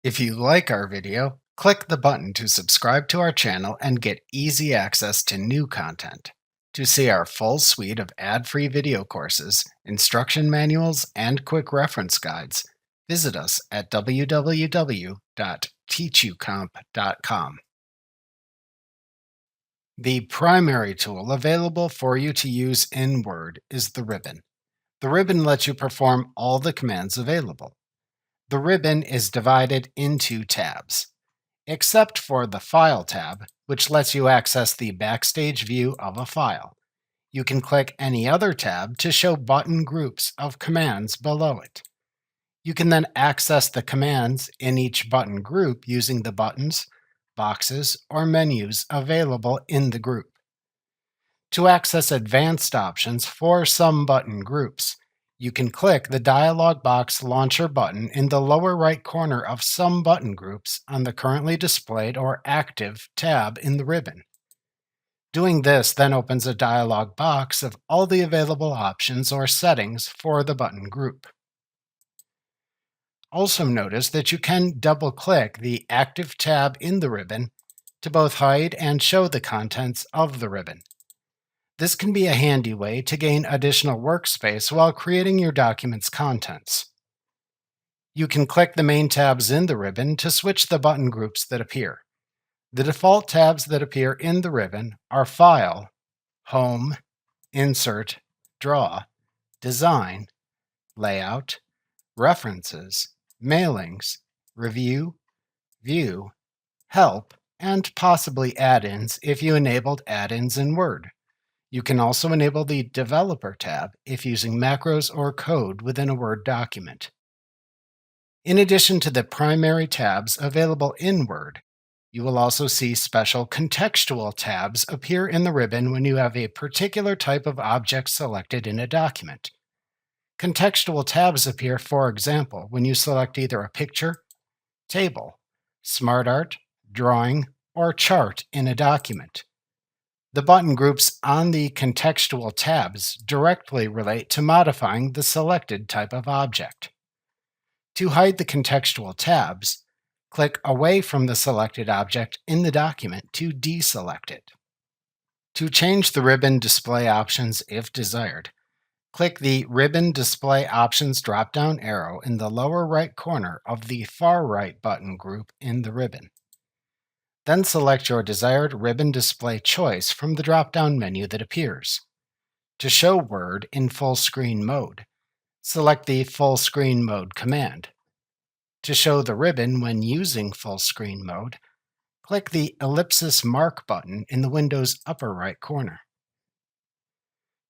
If you like our video, click the button to subscribe to our channel and get easy access to new content. To see our full suite of ad-free video courses, instruction manuals, and quick reference guides, visit us at www.teachucomp.com. The primary tool available for you to use in Word is the ribbon. The ribbon lets you perform all the commands available. The ribbon is divided into tabs, except for the File tab, which lets you access the backstage view of a file. You can click any other tab to show button groups of commands below it. You can then access the commands in each button group using the buttons, boxes, or menus available in the group. To access advanced options for some button groups, you can click the dialog box launcher button in the lower right corner of some button groups on the currently displayed or active tab in the ribbon. Doing this then opens a dialog box of all the available options or settings for the button group. Also notice that you can double-click the active tab in the ribbon to both hide and show the contents of the ribbon. This can be a handy way to gain additional workspace while creating your document's contents. You can click the main tabs in the ribbon to switch the button groups that appear. The default tabs that appear in the ribbon are File, Home, Insert, Draw, Design, Layout, References, Mailings, Review, View, Help, and possibly add-ins if you enabled add-ins in Word. You can also enable the Developer tab if using macros or code within a Word document. In addition to the primary tabs available in Word, you will also see special contextual tabs appear in the ribbon when you have a particular type of object selected in a document. Contextual tabs appear, for example, when you select either a picture, table, smart art, drawing, or chart in a document. The button groups on the contextual tabs directly relate to modifying the selected type of object. To hide the contextual tabs, click away from the selected object in the document to deselect it. To change the ribbon display options if desired, click the Ribbon Display Options drop-down arrow in the lower right corner of the far right button group in the ribbon. Then select your desired ribbon display choice from the drop-down menu that appears. To show Word in full screen mode, select the Full Screen Mode command. To show the ribbon when using full screen mode, click the ellipsis mark button in the window's upper right corner.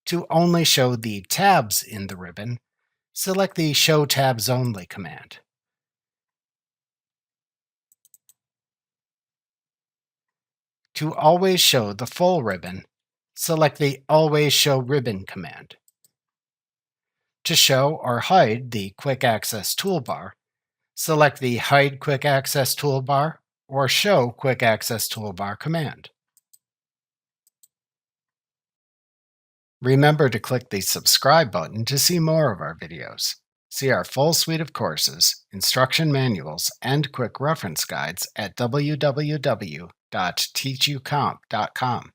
To only show the tabs in the ribbon, select the Show Tabs Only command. To always show the full ribbon, select the Always Show Ribbon command. To show or hide the Quick Access toolbar, select the Hide Quick Access toolbar or Show Quick Access toolbar command. Remember to click the subscribe button to see more of our videos. See our full suite of courses, instruction manuals, and quick reference guides at www.teachucomp.com.